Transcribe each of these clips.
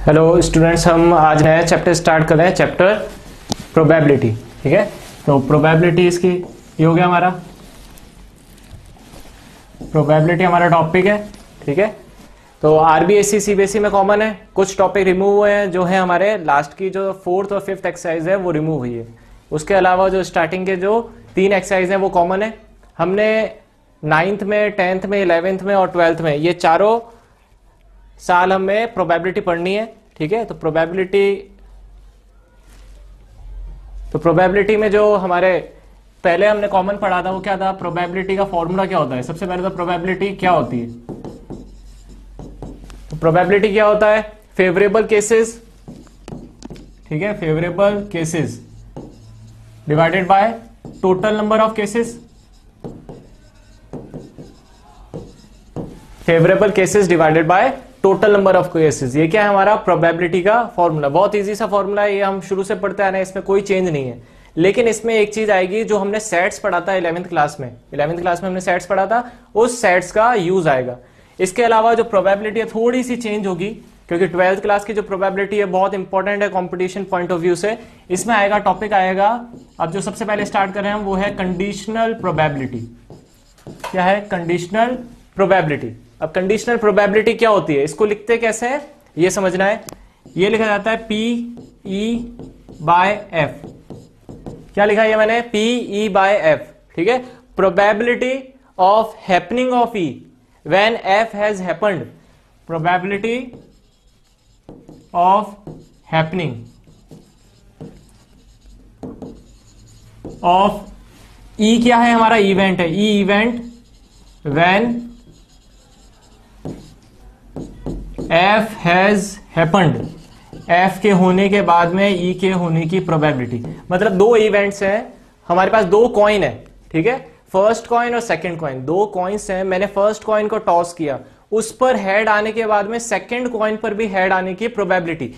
Hello students, हम आज नया चैप्टर स्टार्ट कर रहे हैं, चैप्टर प्रोबेबिलिटी। ठीक है, तो प्रोबेबिलिटी इसकी ये हो गया हमारा, प्रोबेबिलिटी हमारा टॉपिक है। ठीक है, तो आरबीएससी सीबीएसई में कॉमन है, कुछ टॉपिक रिमूव हुए हैं जो है हमारे लास्ट की जो 4th और 5th एक्सरसाइज है वो रिमूव हुई है। उसके अलावा जो स्टार्टिंग के जो 3 एक्सरसाइज हैं वो कॉमन है। हमने 9th में, 10th में, 11th में और 12th में ये चारों साल हमें प्रोबेबिलिटी पढ़नी है। ठीक है, तो प्रोबेबिलिटी में जो हमारे पहले हमने कॉमन पढ़ा था वो क्या था, प्रोबेबिलिटी का फॉर्मूला क्या होता है। सबसे पहले तो प्रोबेबिलिटी क्या होती है, तो प्रोबेबिलिटी क्या होता है, फेवरेबल केसेस। ठीक है, favourable cases divided by total number of cases, favourable cases divided by total number of cases. ये क्या है हमारा प्रोबेबिलिटी का फॉर्मूला। बहुत इजी सा फॉर्मूला है, ये हम शुरू से पढ़ते आ रहे हैं, इसमें कोई चेंज नहीं है। लेकिन इसमें एक चीज आएगी जो हमने सेट्स पढ़ा था 11th क्लास में। 11th क्लास में हमने सेट्स पढ़ा था, उस सेट्स का यूज आएगा। इसके अलावा जो प्रोबेबिलिटी है थोड़ी सी चेंज होगी, क्योंकि 12th क्लास की जो प्रोबेबिलिटी है बहुत इंपॉर्टेंट है कॉम्पिटिशन पॉइंट ऑफ व्यू से। इसमें आएगा, टॉपिक आएगा, अब जो सबसे पहले स्टार्ट कर रहे हैं हम वो है कंडीशनल प्रोबेबिलिटी। क्या है कंडीशनल प्रोबेबिलिटी। अब कंडीशनल प्रोबेबिलिटी क्या होती है, इसको लिखते कैसे है ये समझना है। ये लिखा जाता है पी ई बाय एफ। क्या लिखा है मैंने, पी ई बाय एफ। ठीक है, probability of happening of E when F has happened, probability of happening of E क्या है हमारा, इवेंट है, E event when F has happened, F के होने के बाद में ई के होने की प्रोबेबिलिटी। मतलब दो इवेंट्स हैं हमारे पास, दो कॉइन है। ठीक है, फर्स्ट कॉइन और सेकंड कॉइन, दो कॉइन्स हैं। मैंने फर्स्ट कॉइन को टॉस किया, उस पर हेड आने के बाद में सेकंड कॉइन पर भी हेड आने की प्रोबेबिलिटी,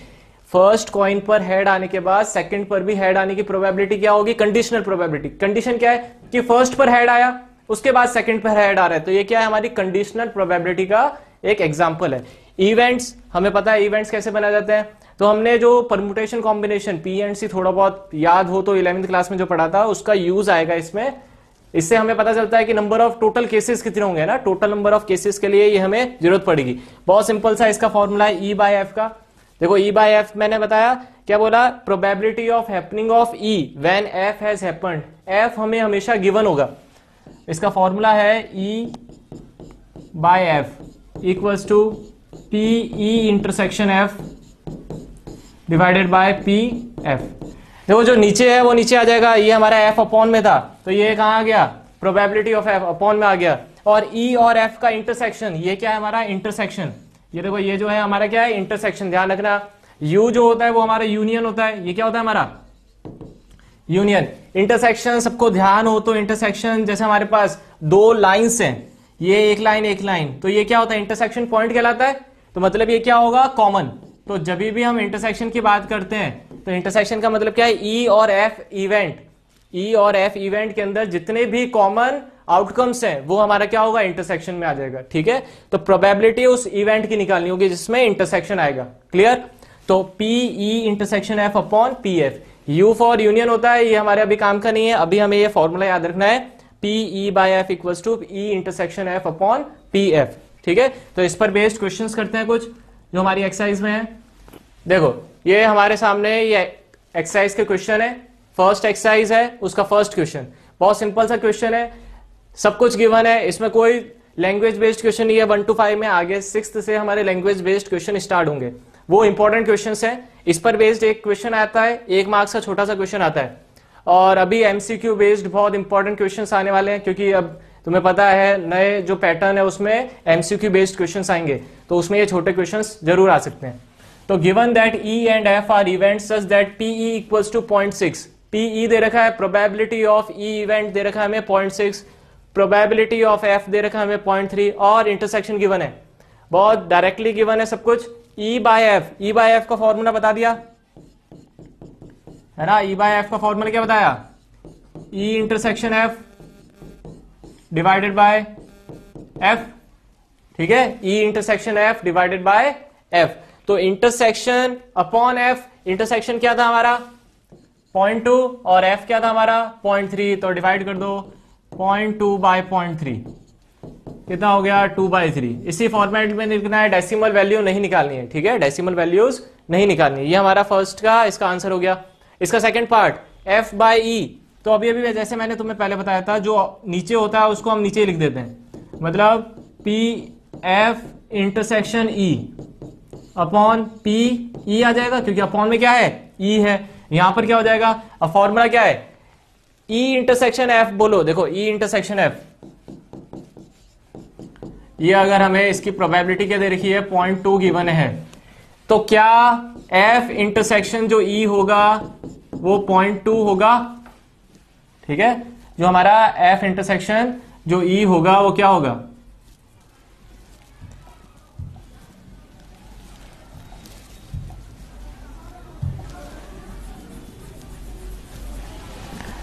फर्स्ट कॉइन पर हेड आने के बाद सेकंड पर भी हेड आने की प्रोबेबिलिटी क्या होगी, कंडीशनल प्रोबेबिलिटी। कंडीशन क्या है कि फर्स्ट पर हेड आया, उसके बाद सेकंड पर हेड आ रहा है, तो ये क्या है हमारी कंडीशनल प्रोबेबिलिटी का एक एग्जांपल है। इवेंट्स हमें पता है, इवेंट्स कैसे बनाए जाते हैं। तो हमने जो परमुटेशन कॉम्बिनेशन पी एंड सी थोड़ा बहुत याद हो तो 11th क्लास में जो पढ़ा था उसका यूज आएगा इसमें। इससे हमें पता चलता है कि नंबर ऑफ टोटल केसेस कितने होंगे ना, टोटल नंबर ऑफ केसेस के लिए ये हमें जरूरत पड़ेगी। बहुत सिंपल सा इसका फॉर्मूला है ई बाय एफ का। देखो ई बाय एफ मैंने बताया, क्या बोला, probability of happening of E when F has happened. F हमें हमेशा गिवन होगा, इसका फॉर्मूला है E by F equals to P E intersection F divided by P F. देखो जो नीचे है वो नीचे आ जाएगा, ये हमारा एफ अपॉन में था तो ये कहां आ गया, प्रोबेबिलिटी ऑफ एफ अपॉन में आ गया। और ई और एफ का इंटरसेक्शन, ये क्या है हमारा इंटरसेक्शन। ये देखो ये जो है हमारा क्या है इंटरसेक्शन। ध्यान रखना, यू जो होता है वो हमारा यूनियन होता है, ये क्या होता है हमारा यूनियन। इंटरसेक्शन सबको ध्यान हो तो इंटरसेक्शन जैसे हमारे पास दो लाइन्स हैं, ये एक लाइन एक लाइन, तो ये क्या होता है इंटरसेक्शन पॉइंट कहलाता है। तो मतलब ये क्या होगा कॉमन। तो जब भी हम इंटरसेक्शन की बात करते हैं तो इंटरसेक्शन का मतलब क्या है, ई और एफ इवेंट, ई और एफ इवेंट के अंदर जितने भी कॉमन आउटकम्स हैं वो हमारा क्या होगा इंटरसेक्शन में आ जाएगा। ठीक है, तो प्रोबेबिलिटी उस इवेंट की निकालनी होगी जिसमें इंटरसेक्शन आएगा। क्लियर, तो P E intersection F upon P F. You for union होता है, ये हमारे अभी काम का नहीं है, अभी हमें ये फॉर्मूला याद रखना है, P E by F equals to E intersection F upon P F. ठीक है, तो इस पर बेस्ड क्वेश्चंस करते हैं कुछ जो हमारी एक्सरसाइज में है। देखो ये हमारे सामने ये एक्सरसाइज के क्वेश्चन है, फर्स्ट एक्सरसाइज है, उसका फर्स्ट क्वेश्चन बहुत सिंपल सा क्वेश्चन है, सब कुछ गिवन है, इसमें कोई लैंग्वेज बेस्ड क्वेश्चन नहीं है। 1 to 5 में आगे 6th से हमारे लैंग्वेज बेस्ड क्वेश्चन स्टार्ट होंगे, वो इंपॉर्टेंट क्वेश्चन है। इस पर बेस्ड एक क्वेश्चन आता है, 1 मार्क्स का छोटा सा क्वेश्चन आता है। और अभी एमसीक्यू बेस्ड बहुत इंपॉर्टेंट क्वेश्चंस आने वाले हैं, क्योंकि अब तुम्हें पता है नए जो पैटर्न है उसमें एमसीक्यू बेस्ड क्वेश्चंस आएंगे, तो उसमें ये छोटे क्वेश्चंस जरूर आ सकते हैं। तो given that E and F are events such that P E equals to 0.6, P E दे रखा है, प्रोबेबिलिटी ऑफ ई इवेंट दे रखा है हमें 0.6, प्रोबेबिलिटी ऑफ एफ दे रखा है हमें 0.3 और इंटरसेक्शन गिवन है, बहुत डायरेक्टली गिवन है सब कुछ। ई by F, E by F का फॉर्मूला बता दिया है ना, ई बाय एफ का फॉर्मूला क्या बताया, ई intersection F divided by F. ठीक है, ई intersection F divided by F. तो इंटरसेक्शन अपॉन एफ, इंटरसेक्शन क्या था हमारा 0.2 और एफ क्या था हमारा 0.3, तो डिवाइड कर दो 0.2 बाय 0.3, कितना हो गया 2/3। इसी फॉर्मेट में लिखना है, डेसिमल वैल्यू नहीं निकालनी है, ठीक है, डेसिमल वैल्यूज नहीं निकालनी है। ये हमारा फर्स्ट का इसका आंसर हो गया। इसका second part F by E, तो अभी अभी जैसे मैंने तुम्हें पहले बताया था, जो नीचे होता है उसको हम नीचे लिख देते हैं, मतलब P F intersection E upon P E आ जाएगा, क्योंकि अपॉन में क्या है ई है। यहां पर क्या हो जाएगा, अब फॉर्मूला क्या है ई इंटरसेक्शन एफ, बोलो देखो ई इंटरसेक्शन एफ, ये अगर हमें इसकी प्रोबेबिलिटी क्या दे रखी है 0.2 गिवन है, तो क्या एफ इंटरसेक्शन जो ई होगा वो 0.2 होगा, ठीक है। जो हमारा एफ इंटरसेक्शन जो ई होगा वो क्या होगा,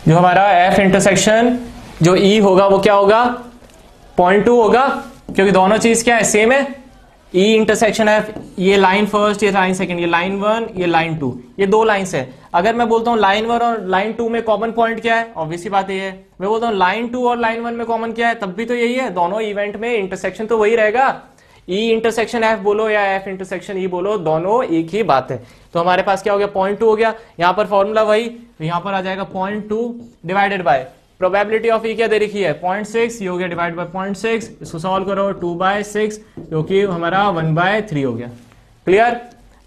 जो हमारा एफ इंटरसेक्शन जो ई होगा वो क्या होगा 0.2 होगा, क्योंकि दोनों चीज क्या है सेम है। ई इंटरसेक्शन एफ, ये लाइन फर्स्ट, ये लाइन सेकंड, ये लाइन 1, ये लाइन 2, ये दो लाइंस है। अगर मैं बोलता हूं लाइन 1 और लाइन 2 में कॉमन पॉइंट क्या है, ऑब्वियसली बात ये है। मैं बोलता हूं लाइन 2 और लाइन 1 में कॉमन क्या है, तब भी तो यही है, दोनों इवेंट में इंटरसेक्शन तो वही रहेगा। ई इंटरसेक्शन एफ बोलो या एफ इंटरसेक्शन ई बोलो, दोनों एक ही बात है। तो हमारे पास क्या हो गया 0.2 हो गया, यहां पर फॉर्मूला वही, तो यहां पर आ जाएगा 0.2 divided by probability of E क्या दे रखी है 0.6, ये हो गया डिवाइड बाय 0.6, इसको सॉल्व करो 2/6, जो कि हमारा 1/3 हो गया। क्लियर,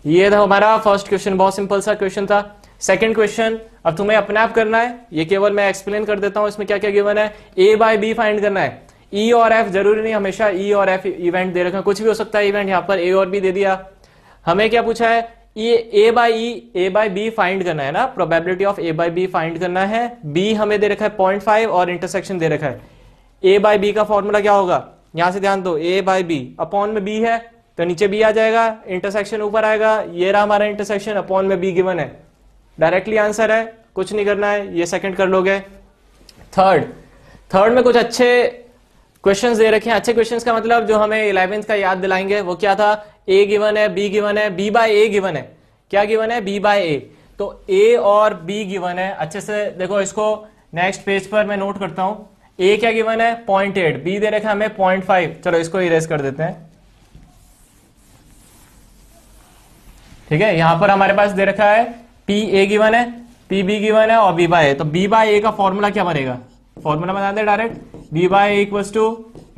ये था हमारा फर्स्ट क्वेश्चन, बहुत सिंपल सा क्वेश्चन था। सेकंड क्वेश्चन अब तुम्हें अपने आप करना है, ये केवल मैं एक्सप्लेन कर देता हूं इसमें क्या क्या गिवन है। ए बाय बी फाइंड करना है, ई और एफ, जरूरी नहीं हमेशा ई और एफ इवेंट दे रखा, कुछ भी हो सकता है इवेंट, यहां पर ए और बी दे दिया। हमें क्या पूछा है, ये ए बाई बी फाइंड करना है ना, probability of A by B find करना है। बी हमें दे रखा है 0.5 और इंटरसेक्शन दे रखा है। ए बाई बी का फॉर्मूला क्या होगा, यहां से ध्यान दो, ए बाई बी, अपॉन में बी है तो नीचे बी आ जाएगा, इंटरसेक्शन ऊपर आएगा, ये रहा हमारा इंटरसेक्शन, अपॉन में बी गिवन है, डायरेक्टली आंसर है, कुछ नहीं करना है, ये सेकंड कर लोगे। थर्ड में कुछ अच्छे क्वेश्चंस दे रखे हैं। अच्छे क्वेश्चंस का मतलब जो हमें 11th का याद दिलाएंगे, वो क्या था, ए गिवन है, बी गिवन है, बी बाय ए गिवन है, क्या गिवन है बी बाय ए, तो ए और बी गिवन है। अच्छे से देखो इसको, नेक्स्ट पेज पर मैं नोट करता हूं, ए क्या गिवन है 0.8, बी दे रखा है हमें 0.5, चलो इसको इरेज कर देते हैं, ठीक है। यहां पर हमारे पास दे रखा है पी ए गिवन है, पी बी गिवन है और बी बाय ए, तो बी बाय ए का फॉर्मूला क्या बनेगा, फॉर्मूला बता दे direct, B by A equals to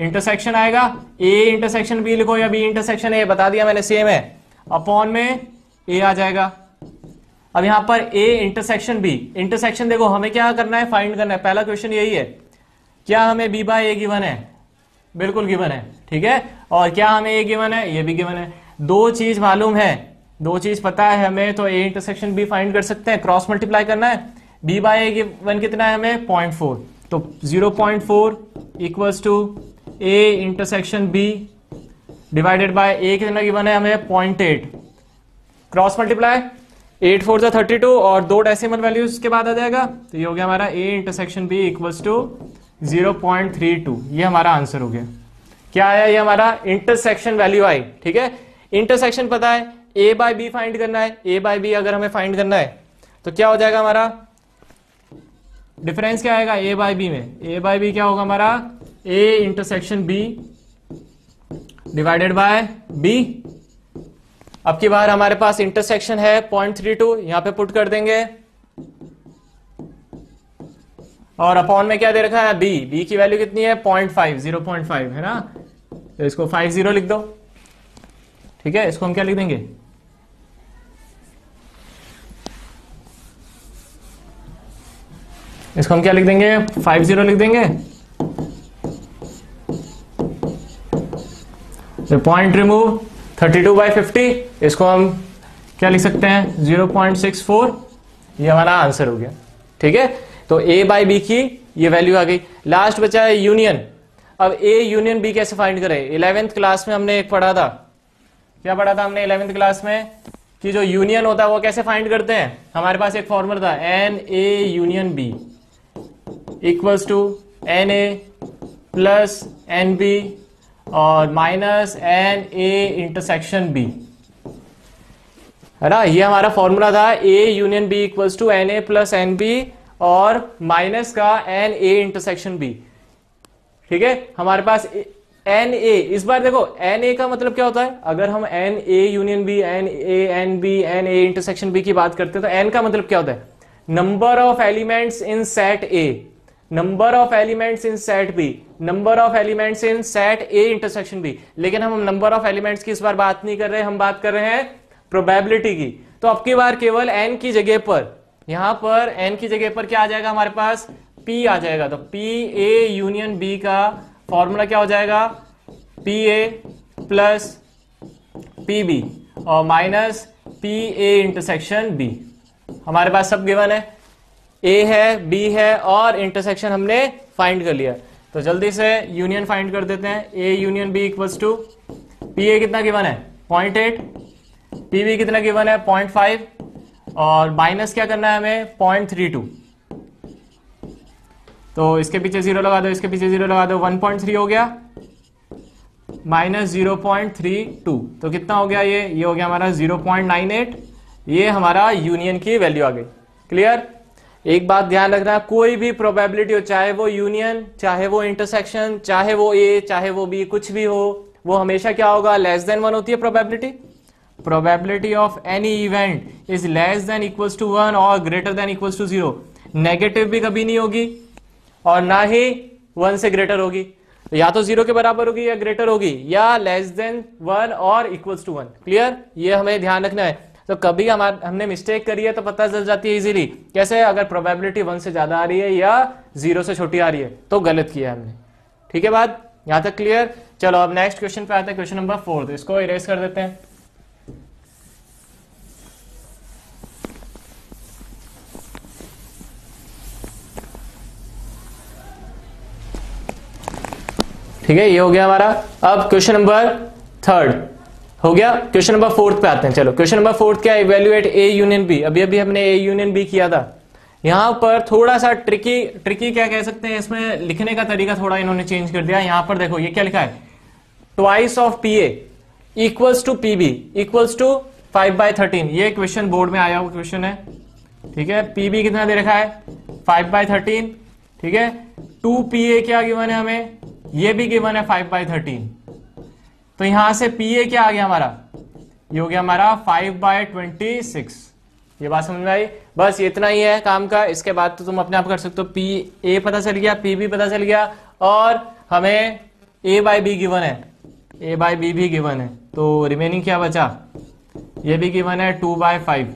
intersection आएगा, ए इंटरसेक्शन बी लिखो या बी इंटरसेक्शन ए, बता दिया मैंने सेम है, अपॉन में ए आ जाएगा। अब यहां पर ए इंटरसेक्शन बी, इंटरसेक्शन देखो हमें क्या करना है, फाइंड करना है, पहला क्वेश्चन यही है, क्या हमें बी बाय ए गिवन है, बिल्कुल गिवन है, ठीक है, और क्या हमें ए गिवन है, ये भी गिवन है। दो चीज मालूम है, दो चीज पता है हमें, तो ए इंटरसेक्शन बी फाइंड कर सकते हैं, क्रॉस मल्टीप्लाई करना है, बी बाय ए गिवन कितना है हमें 0.4, तो 0.4 equals to A intersection B divided by A कितना गिवन है हमें 0.8, क्रॉस मल्टीप्लाई 8 4 32 और दो डेसिमल वैल्यूज के बाद आ जाएगा, तो ये हो गया हमारा A intersection B equals to 0.32, ये हमारा आंसर हो गया। क्या आया, ये हमारा इंटरसेक्शन वैल्यू आई, ठीक है। इंटरसेक्शन पता है, ए बाय बी फाइंड करना है, ए बाय बी अगर हमें फाइंड करना है तो क्या हो जाएगा हमारा, डिफरेंस क्या आएगा ए बाय बी में, ए बाय बी क्या होगा हमारा A intersection B divided by B. अब की बार हमारे पास इंटरसेक्शन है 0.32, यहां पे पुट कर देंगे, और अपॉन में क्या दे रखा है बी, बी की वैल्यू कितनी है 0.5 है ना, तो इसको 50 लिख दो, ठीक है। इसको हम क्या लिख देंगे, इसको हम क्या लिख देंगे 50 लिख देंगे, पॉइंट रिमूव 32/50, इसको हम क्या लिख सकते हैं 0.64, ये हमारा आंसर हो गया, ठीक है। तो ए बाई बी की ये वैल्यू आ गई। लास्ट बचा है यूनियन। अब ए यूनियन बी कैसे फाइंड करें, 11th क्लास में हमने एक पढ़ा था, क्या पढ़ा था हमने 11th क्लास में, कि जो यूनियन होता है वो कैसे फाइंड करते हैं। हमारे पास एक फॉर्मूला था n A union B equals to n A plus n B और minus n A intersection B. है ना। ये हमारा फॉर्मूला था A union B equals to n A plus n B और माइनस का एन ए इंटरसेक्शन बी। ठीक है, हमारे पास एन ए, इस बार देखो एन ए का मतलब क्या होता है, अगर हम n A union B, n A n B, n A intersection B की बात करते हैं तो एन का मतलब क्या होता है, number of elements in set A, number of elements in set B, number of elements in set A intersection B. लेकिन हम नंबर ऑफ एलिमेंट्स की इस बार बात नहीं कर रहे, हम बात कर रहे हैं प्रोबेबिलिटी की। तो अब की बार केवल एन की जगह पर, यहां पर एन की जगह पर क्या आ जाएगा हमारे पास, पी आ जाएगा। तो पी ए यूनियन बी का फॉर्मूला क्या हो जाएगा, P A plus P B और minus P A intersection B. हमारे पास सब गिवन है, ए है, बी है और इंटरसेक्शन हमने फाइंड कर लिया। तो जल्दी से यूनियन फाइंड कर देते हैं। A union B equals to P A कितना गिवन है 0.8, पी बी कितना गिवन है 0.5 और माइनस क्या करना है हमें 0.32। तो इसके पीछे जीरो लगा दो, इसके पीछे जीरो लगा दो, 1.3 हो गया माइनस 0.32। तो कितना हो गया ये हो गया हमारा 0.98। ये हमारा यूनियन की वैल्यू आ गई। क्लियर। एक बात ध्यान रखना, कोई भी प्रोबेबिलिटी हो, चाहे वो यूनियन, चाहे वो इंटरसेक्शन, चाहे वो ए, चाहे वो बी, कुछ भी हो, वो हमेशा क्या होगा, लेस देन 1 होती है probability. Probability of any event is less than equals to 1 और greater than equals to 0। Negative भी कभी नहीं होगी और ना ही 1 से ग्रेटर होगी। तो या तो 0 के बराबर होगी या ग्रेटर होगी या लेस देन 1 और इक्वल्स टू 1। क्लियर, ये हमें ध्यान रखना है। तो कभी हमने मिस्टेक करी है तो पता चल जाती है इजीली, कैसे, अगर प्रोबेबिलिटी 1 से ज्यादा आ रही है या 0 से छोटी आ रही है तो गलत किया है हमने। ठीक है बात, यहां तक क्लियर। चलो अब नेक्स्ट क्वेश्चन पे आते हैं, क्वेश्चन नंबर 4। तो इसको इरेज कर देते हैं। ठीक है, ये हो गया हमारा। अब क्वेश्चन नंबर 3 हो गया। क्वेश्चन नंबर 4 पे आते हैं। चलो क्वेश्चन नंबर 4 क्या, इवेल्युएट ए यूनियन बी। अभी अभी हमने ए यूनियन बी किया था। यहां पर थोड़ा सा ट्रिकी क्या कह सकते हैं, इसमें लिखने का तरीका थोड़ा इन्होंने चेंज कर दिया। यहां पर देखो ये क्या लिखा है, twice of P A equals to P B equals to 5/13। ये क्वेश्चन बोर्ड में आया हुआ क्वेश्चन है। ठीक है, पी बी कितना दे रखा है 5/13। ठीक है, 2 पी ए क्या गिवन है हमें, ये भी गिवन है 5/13। तो यहां से पी ए क्या आ गया हमारा, ये हो गया हमारा 5/26। ये बात समझ में आई। बस इतना ही है काम का, इसके बाद तो तुम अपने आप कर सकते हो। पी ए पता चल गया, पी बी पता चल गया और हमें ए बाई बी गिवन है, ए बाई बी भी गिवन है। तो रिमेनिंग क्या बचा, ये भी गिवन है 2/5।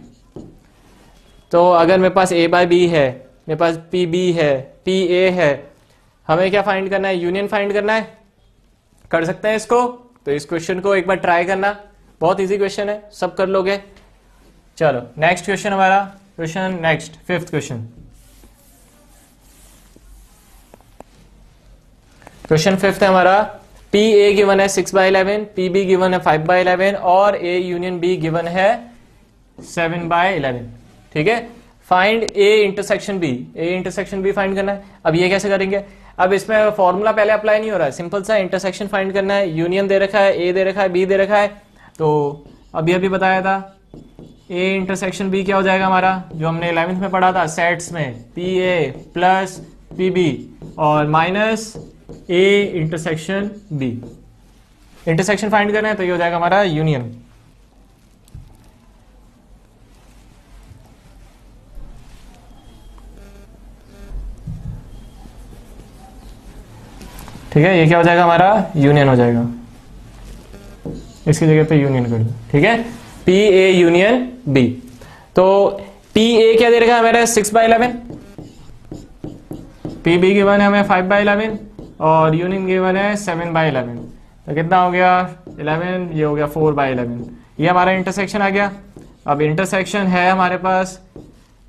तो अगर मेरे पास ए बाई बी है, मेरे पास पी बी है, पी ए है, हमें क्या फाइंड करना है, यूनियन फाइंड करना है। कर सकते हैं इसको। तो इस क्वेश्चन को एक बार ट्राई करना, बहुत इजी क्वेश्चन है, सब कर लोगे। चलो नेक्स्ट क्वेश्चन हमारा, question next 5th question. Question 5th है हमारा, पी ए गिवन है 6/11, पी बी गिवन है 5/11 और ए यूनियन बी गिवन है 7/11। ठीक है, find A intersection B. A intersection B find करना है। अब ये कैसे करेंगे, अब इसमें फॉर्मूला पहले अप्लाई नहीं हो रहा है, सिंपल सा इंटरसेक्शन फाइंड करना है। यूनियन दे रखा है, ए दे रखा है, बी दे रखा है। तो अभी बताया था ए इंटरसेक्शन बी क्या हो जाएगा हमारा, जो हमने 11th में पढ़ा था सेट्स में, P A plus P B और minus A intersection B. Intersection find करना है तो ये हो जाएगा हमारा यूनियन। ठीक है, ये क्या हो जाएगा हमारा यूनियन हो जाएगा, इसकी जगह पे यूनियन कर दो। ठीक है, पी ए यूनियन बी। तो पी ए क्या दे रखा है हमारा 6/11, पी बी गिवन है हमें 5/11 और यूनियन गिवन है 7/11। तो कितना हो गया 11, ये हो गया 4/11। ये हमारा इंटरसेक्शन आ गया। अब इंटरसेक्शन है हमारे पास,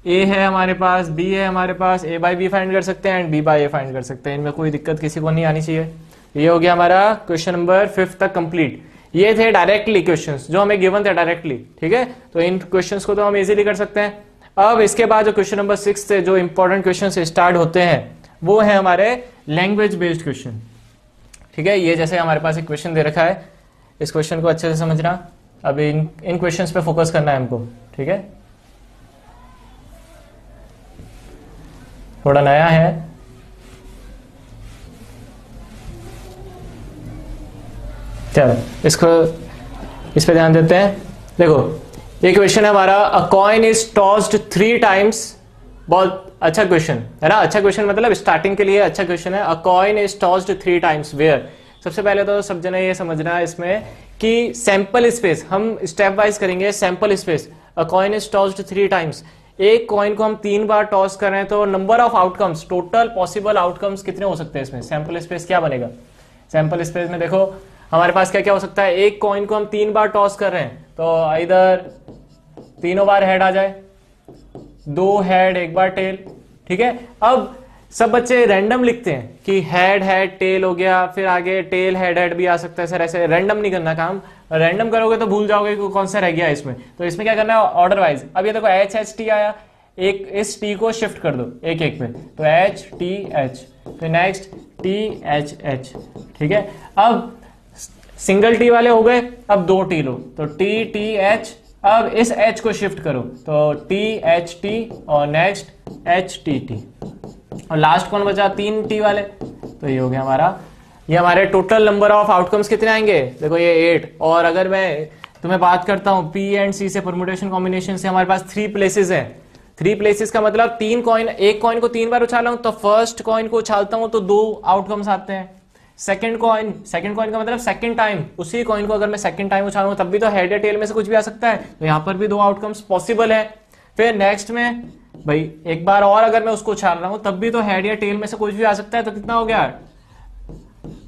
ए है हमारे पास, बी है हमारे पास, ए बाई बी फाइंड कर सकते हैं and B by A find कर सकते हैं। इनमें कोई दिक्कत किसी को नहीं आनी चाहिए। ये हो गया हमारा क्वेश्चन नंबर 5 तक कंप्लीट। ये थे डायरेक्टली क्वेश्चंस जो हमें गिवन थे डायरेक्टली। ठीक है, तो इन क्वेश्चंस को तो हम इजीली कर सकते हैं। अब इसके बाद जो क्वेश्चन नंबर 6 से जो इंपॉर्टेंट क्वेश्चन स्टार्ट होते हैं वो है हमारे लैंग्वेज बेस्ड क्वेश्चन। ठीक है, ये जैसे हमारे पास एक क्वेश्चन दे रखा है, इस क्वेश्चन को अच्छे से समझना। अब इन क्वेश्चंस पे फोकस करना है हमको, ठीक है। थोड़ा नया है, चलो इसको इस पे ध्यान देते हैं। देखो ये क्वेश्चन है हमारा, अ कॉइन इज टॉस्ड 3 टाइम्स। बहुत अच्छा क्वेश्चन है ना, अच्छा क्वेश्चन मतलब स्टार्टिंग के लिए अच्छा क्वेश्चन है। A coin is tossed 3 times where. सबसे पहले तो सब जने ये समझना है इसमें कि सैंपल स्पेस, हम स्टेप वाइज करेंगे। Sample space, a coin is tossed 3 times, एक कॉइन को हम 3 बार टॉस कर रहे हैं, तो number of outcomes, total possible outcomes कितने हो सकते हैं इसमें। सैंपल स्पेस क्या बनेगा, सैंपल स्पेस में देखो हमारे पास क्या क्या हो सकता है। एक कॉइन को हम 3 बार टॉस कर रहे हैं, तो इधर तीनों बार हेड आ जाए, 2 हेड 1 बार टेल, ठीक है। अब सब बच्चे रैंडम लिखते हैं कि हेड हेड टेल हो गया, फिर आगे टेल हेड हेड भी आ सकता है। सर ऐसे रैंडम नहीं करना काम, रैंडम करोगे तो भूल जाओगे कि कौन सा रह गया इसमें। तो इसमें क्या करना है, ऑर्डर वाइज। अब ये देखो एच एच टी आया, एक इस टी को शिफ्ट कर दो एक एक पे, तो एच टी एच, फिर नेक्स्ट टी एच एच, ठीक है। अब सिंगल टी वाले हो गए, अब 2 टी लो, तो टी टी एच। अब इस एच को शिफ्ट करो, तो टी एच टी और नेक्स्ट एच टी टी, और लास्ट कौन बचा, 3 टी वाले, तो ये हो गया हमारा। ये हमारे टोटल नंबर ऑफ आउटकम्स कितने आएंगे, देखो ये 8। और अगर मैं तुम्हें बात करता हूं पी एंड सी से, परमुटेशन कॉम्बिनेशन से, हमारे पास 3 प्लेसेस है। 3 प्लेसेस का मतलब 3 कॉइन, एक कॉइन को 3 बार उछाला हूं तो फर्स्ट कॉइन को उछालता हूं तो 2 आउटकम्स आते हैं। सेकंड कॉइन का मतलब सेकंड टाइम, उसी कॉइन को अगर मैं सेकंड टाइम उछालूं तब भी तो हेड या टेल में से कुछ भी आ सकता है, तो यहां पर भी 2 आउटकम्स पॉसिबल है। फिर नेक्स्ट में भाई एक बार और अगर मैं उसको उछाल रहा हूं तब भी तो हेड या टेल में से कुछ भी आ सकता है, तो कितना हो गया।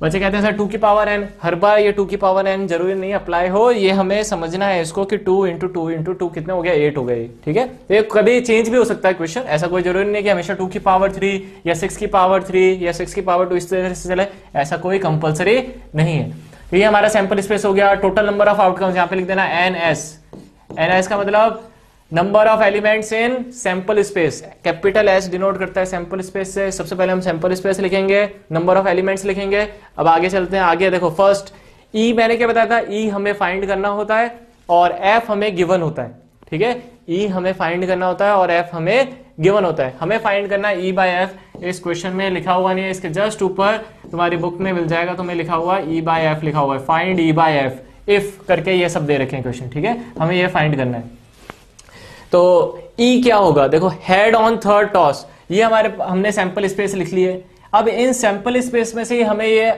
बच्चे कहते हैं सर 2 की पावर n, हर बार ये 2 की पावर n जरूरी नहीं अप्लाई हो, ये हमें समझना है इसको कि 2 इंटू 2 इंटू 2 कितने हो गया, 8 हो गए, ठीक है। ये कभी चेंज भी हो सकता है क्वेश्चन, ऐसा कोई जरूरी नहीं कि हमेशा 2 की पावर 3 या 6 की पावर 3 या 6 की पावर 2 इस तरह से चले, ऐसा कोई कंपलसरी नहीं है। तो ये हमारा सैंपल स्पेस हो गया। टोटल नंबर ऑफ आउटकम्स यहाँ पे लिख देना NS। NS का मतलब number of elements in sample space, capital S denote करता है सैंपल स्पेस से। सबसे पहले हम सैंपल स्पेस लिखेंगे, नंबर ऑफ एलिमेंट्स लिखेंगे। अब आगे चलते हैं, आगे देखो फर्स्ट E, मैंने क्या बताया था, E हमें फाइंड करना होता है और F हमें गिवन होता है, ठीक है। E हमें फाइंड करना होता है और F हमें गिवन होता है। हमें फाइंड करना है E बाय F, इस क्वेश्चन में लिखा हुआ नहीं है, इसके जस्ट ऊपर तुम्हारी बुक में मिल जाएगा, तुम्हें लिखा हुआ E बाय F लिखा हुआ है, find E by F, if करके ये सब दे रखे हैं क्वेश्चन, ठीक है। हमें ये फाइंड करना है। तो E क्या होगा, देखो हेड ऑन थर्ड टॉस, ये हमारे हमने सैंपल स्पेस लिख लिए। अब इन सैंपल स्पेस में से ही हमें ये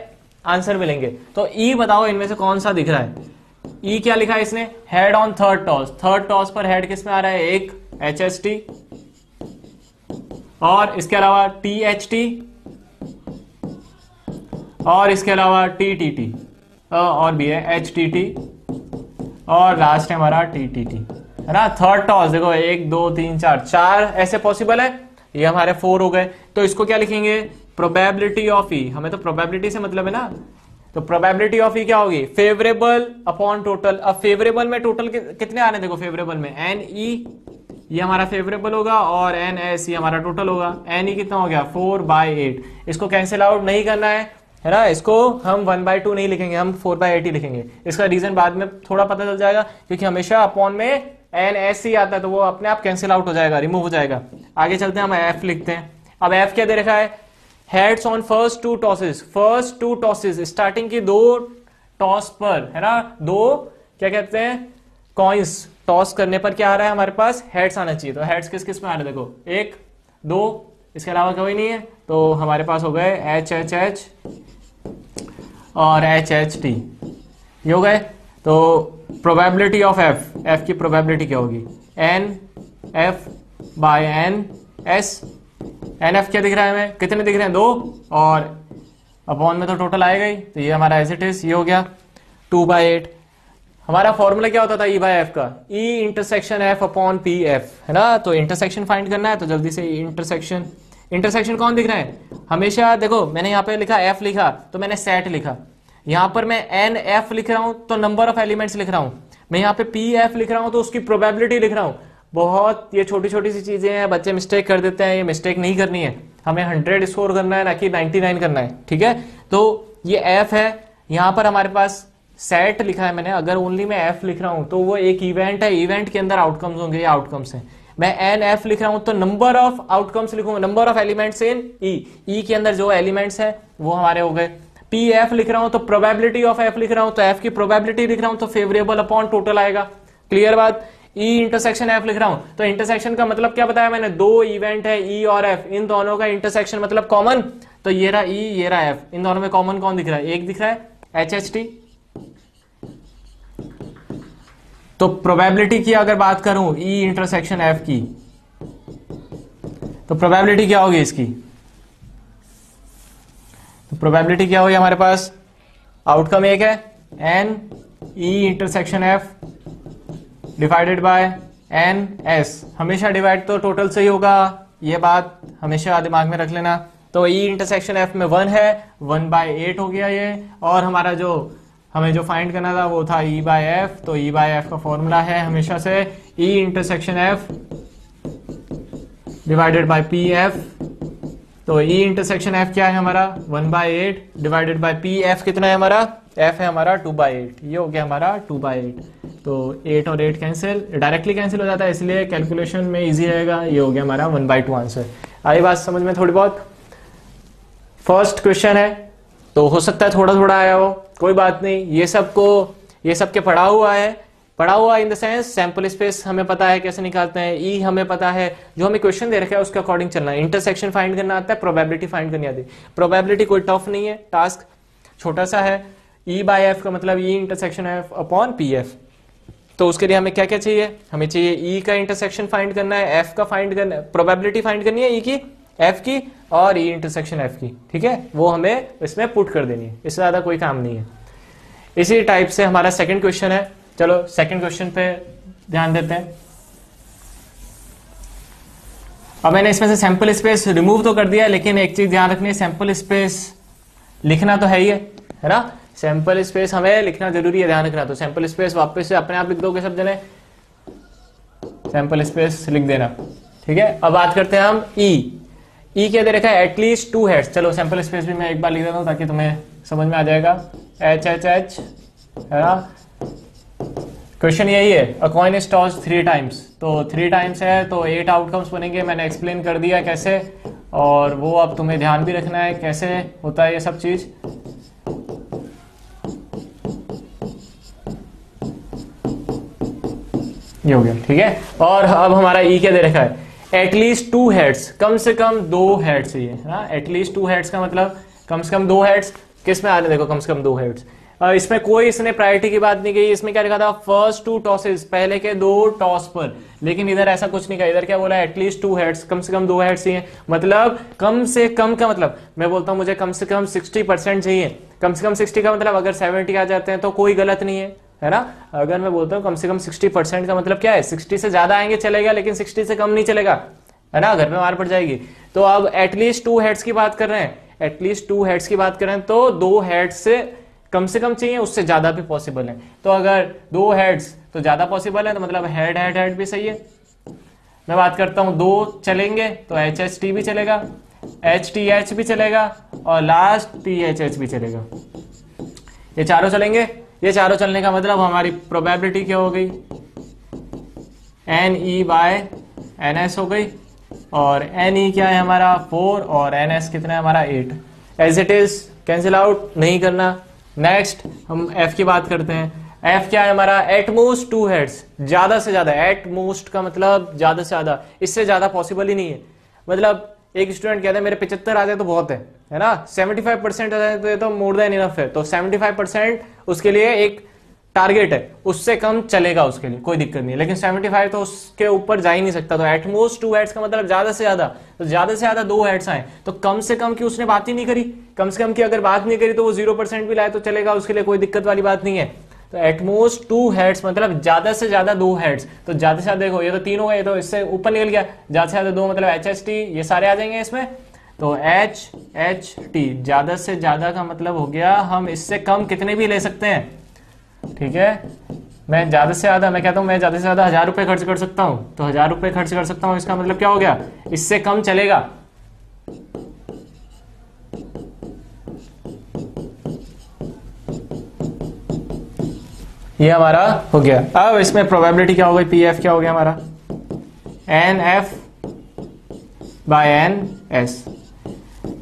आंसर मिलेंगे, तो E बताओ इनमें से कौन सा दिख रहा है। E क्या लिखा है इसने, head on third toss. Third toss पर हेड किस में आ रहा है, एक HHT और इसके अलावा THT और इसके अलावा TTT और भी है HTT और लास्ट है हमारा TTT, है ना। थर्ड टॉस देखो 1 2 3 4 ऐसे पॉसिबल है, ये हमारे 4 हो गए। तो इसको क्या लिखेंगे, प्रोबेबिलिटी ऑफ E, हमें तो प्रोबेबिलिटी से मतलब है ना, तो प्रोबेबिलिटी ऑफ E क्या होगी, फेवरेबल अपॉन टोटल। अब फेवरेबल में टोटल कितने आ रहे हैं, देखो फेवरेबल में NE ये हमारा फेवरेबल होगा और NS ये हमारा टोटल होगा। NE कितना हो गया, 4/8। इसको कैंसिल आउट नहीं करना है ना, इसको हम 1/2 नहीं लिखेंगे, हम 4/8 ही लिखेंगे। इसका रीजन बाद में थोड़ा पता चल जाएगा, क्योंकि हमेशा अपॉन में NS ही आता है, तो वो अपने आप कैंसिल आउट हो जाएगा, रिमूव हो जाएगा। आगे चलते हैं, हम F लिखते हैं। अब F क्या दे रखा है, heads on first 2 tosses. First 2 tosses, starting की 2 टॉस पर, है ना, 2 क्या कहते हैं कॉइंस टॉस करने पर क्या आ रहा है हमारे पास, हेड्स आना चाहिए। तो हेड्स किस किस में आ रहे हैं, देखो 1 2, इसके अलावा कोई नहीं है, तो हमारे पास हो गए HHH और HHT, ये हो गए। तो प्रोबेबिलिटी ऑफ F की प्रोबेबिलिटी क्या होगी, NF/NS। NF क्या दिख रहा है हमें, कितने दिख रहे हैं, 2, और अपॉन में तो टोटल आएगा ही, तो ये हमारा एज इट इज ये हो गया 2/8। हमारा फॉर्मूला क्या होता था E/F का, E intersection F upon PF, है ना। तो इंटरसेक्शन फाइंड करना है, तो जल्दी से इंटरसेक्शन कौन दिख रहा है, हमेशा देखो मैंने यहाँ पे लिखा F लिखा तो मैंने सेट लिखा, यहाँ पर मैं NF लिख रहा हूं तो नंबर ऑफ एलिमेंट्स लिख रहा हूं, मैं यहाँ पे PF लिख रहा हूं तो उसकी प्रोबेबिलिटी लिख रहा हूं। बहुत ये छोटी छोटी सी चीजें हैं, बच्चे मिस्टेक कर देते हैं, ये मिस्टेक नहीं करनी है, हमें 100 स्कोर करना है ना कि 99 करना है, ठीक है। तो ये F है, यहाँ पर हमारे पास सेट लिखा है मैंने, अगर ओनली मैं एफ लिख रहा हूं तो वो एक इवेंट है, इवेंट के अंदर आउटकम्स होंगे, ये आउटकम्स हैं। मैं एन एफ लिख रहा हूं तो नंबर ऑफ आउटकम्स लिखूंगा, नंबर ऑफ एलिमेंट्स इन ई के अंदर जो एलिमेंट्स हैं वो हमारे हो गए। पी एफ लिख रहा हूं तो प्रोबेबिलिटी ऑफ एफ लिख रहा हूं, तो एफ की प्रोबेबिलिटी लिख रहा हूं तो फेवरेबल अपॉन टोटल आएगा। क्लियर बात। ई इंटरसेक्शन एफ लिख रहा हूं तो इंटरसेक्शन का मतलब क्या बताया मैंने, दो इवेंट है ई और एफ, इन दोनों का इंटरसेक्शन मतलब कॉमन, तो ये रहा ई ये रहा एफ, इन दोनों में कॉमन कौन दिख रहा है, एक दिख रहा है एच एच टी। तो प्रोबेबिलिटी की अगर बात करूं ई इंटरसेक्शन एफ की, तो प्रोबेबिलिटी क्या होगी इसकी, तो प्रोबेबिलिटी क्या होगी हमारे पास, आउटकम एक है n E intersection F divided by n S, हमेशा डिवाइड तो टोटल से ही होगा, ये बात हमेशा दिमाग में रख लेना। तो ई इंटरसेक्शन एफ में 1 है, 1/8 हो गया ये, और हमारा जो हमें जो फाइंड करना था वो था ई बाय एफ, तो ई बाय एफ का फॉर्मूला है हमेशा से ई intersection F divided by P F. तो ई इंटरसेक्शन एफ क्या है हमारा 1/8 डिवाइडेड बाय पी एफ कितना है हमारा, एफ है हमारा 2/8, ये हो गया हमारा 2/8। तो 8 और 8 कैंसिल, डायरेक्टली कैंसिल हो जाता है, इसलिए कैलकुलेशन में इजी रहेगा, ये हो गया हमारा 1/2 आंसर। आई बात समझ में थोड़ी बहुत। फर्स्ट क्वेश्चन है तो हो सकता है थोड़ा थोड़ा आया हो, कोई बात नहीं, ये सबके पढ़ा हुआ in the sense sample space हमें पता है कैसे निकालते हैं, ई हमें पता है, जो हमें क्वेश्चन दे रखा है उसके अकॉर्डिंग चलना है। इंटरसेक्शन फाइंड करना आता है, प्रोबेबिलिटी फाइंड करनी आती है। प्रोबेबिलिटी कोई टफ नहीं है, टास्क छोटा सा है। ई बाय एफ का मतलब ई intersection F upon P F. तो उसके लिए हमें क्या क्या चाहिए, हमें चाहिए ई का इंटरसेक्शन फाइंड करना है, एफ का फाइंड करना है, प्रोबेबिलिटी फाइंड करनी है ई की, एफ की और ई इंटरसेक्शन एफ की, ठीक है, वो हमें इसमें पुट कर देनी है, इससे ज्यादा कोई काम नहीं है। इसी टाइप से हमारा सेकंड क्वेश्चन है, चलो सेकंड क्वेश्चन पे ध्यान देते हैं। अब मैंने इसमें से सैंपल स्पेस रिमूव तो कर दिया है, लेकिन एक चीज ध्यान रखनी है, सैंपल स्पेस लिखना तो है ही है ना, सैंपल स्पेस हमें लिखना जरूरी है, ध्यान रखना। तो सैंपल स्पेस वापस से अपने आप लिख दोगे सब जने, सैंपल स्पेस लिख देना, ठीक है। अब बात करते हैं हम ई क्या दे रखा है, एटलीस्ट 2 हेड्स। चलो सैंपल स्पेस भी मैं एक बार लिख देता हूं ताकि तुम्हें समझ में आ जाएगा, एच एच एच है ना। क्वेश्चन यही है, a coin is tossed 3 times, तो 3 टाइम्स है तो 8 आउटकम्स बनेंगे, मैंने एक्सप्लेन कर दिया कैसे, और वो अब तुम्हें ध्यान भी रखना है कैसे होता है ये सब चीज। ये हो गया, ठीक है। और अब हमारा ई क्या दे रखा है, एटलीस्ट 2 हेड्स, कम से कम 2 हेड्स चाहिए ना। एटलीस्ट 2 हेड्स का मतलब कम से कम 2 हेड्स, किस में आ रहे देखो, कम से कम 2 हेड्स। इसमें कोई इसने प्रायोरिटी की बात नहीं की, इसमें क्या लिखा था, फर्स्ट 2 टॉसेस, पहले के 2 टॉस पर, लेकिन इधर ऐसा कुछ नहीं कहा, इधर क्या बोला, एटलीस्ट 2 हेड्स, कम से कम 2 हेड्स चाहिए। मतलब कम से कम का मतलब, मैं बोलता हूं मुझे कम से कम 60% चाहिए, कम से कम 60 का मतलब अगर 70 आ जाते हैं तो कोई गलत नहीं है ना। अगर मैं बोलता हूँ कम से कम 60% का मतलब क्या है, 60 से ज्यादा आएंगे चलेगा, लेकिन 60 से कम नहीं चलेगा, है ना, घर में मार पड़ जाएगी। तो अब एटलीस्ट 2 हेड्स की बात कर रहे हैं, एटलीस्ट 2 हेड्स की बात कर रहे हैं, तो 2 हेड्स से कम चाहिए, उससे ज्यादा भी पॉसिबल है। तो अगर 2 हेड्स तो ज्यादा पॉसिबल है, तो मतलब हेड हेड हेड भी सही है। मैं बात करता हूं 2 चलेंगे तो एच एच टी भी चलेगा, एच टी एच भी चलेगा, और लास्ट टी एच एच भी चलेगा, ये चारों चलेंगे। ये चारों चलने का मतलब हमारी प्रोबेबिलिटी क्या हो गई, n E by n S हो गई, और एन ई क्या है हमारा 4, और एन एस कितना है हमारा 8। As it is cancel out नहीं करना। नेक्स्ट हम एफ की बात करते हैं। एफ क्या है हमारा, एटमोस्ट 2 हेड्स, ज्यादा से ज्यादा, एटमोस्ट का मतलब ज्यादा से ज्यादा, इससे ज्यादा पॉसिबल ही नहीं है। मतलब एक स्टूडेंट कहते हैं मेरे 75 आ जाए तो बहुत है ना, 75% आ जाए तो मोर देन इनफ है, तो 75% उसके लिए एक टारगेट है, उससे कम चलेगा उसके लिए कोई दिक्कत नहीं है, लेकिन 75 तो उसके ऊपर जा ही नहीं सकता। तो एटमोस्ट 2 हेड्स का मतलब ज्यादा से ज्यादा, तो ज्यादा से ज्यादा 2 हेड्स आए, तो कम से कम की उसने बात ही नहीं करी, कम से कम की अगर बात नहीं करी तो वो 0% भी लाए तो चलेगा, उसके लिए कोई दिक्कत वाली बात नहीं है। तो एटमोस्ट 2 हेड्स मतलब ज्यादा से ज्यादा 2 हेड्स, तो ज्यादा से ज्यादा देखो ये तो 3 हो गए, तो इससे ऊपर निकल गया, ज्यादा से ज्यादा 2 मतलब एच एच टी, ये सारे आ जाएंगे इसमें। तो एच एच टी ज्यादा से ज्यादा का मतलब हो गया हम इससे कम कितने भी ले सकते हैं, ठीक है। मैं ज्यादा से ज्यादा, मैं कहता हूं मैं ज्यादा से ज्यादा 1000 रुपए खर्च कर सकता हूं, तो 1000 रुपए खर्च कर सकता हूं, इसका मतलब क्या हो गया, इससे कम चलेगा। ये हमारा हो गया। अब इसमें प्रोबेबिलिटी क्या हो गई, पी एफ क्या हो गया हमारा, n F by n S.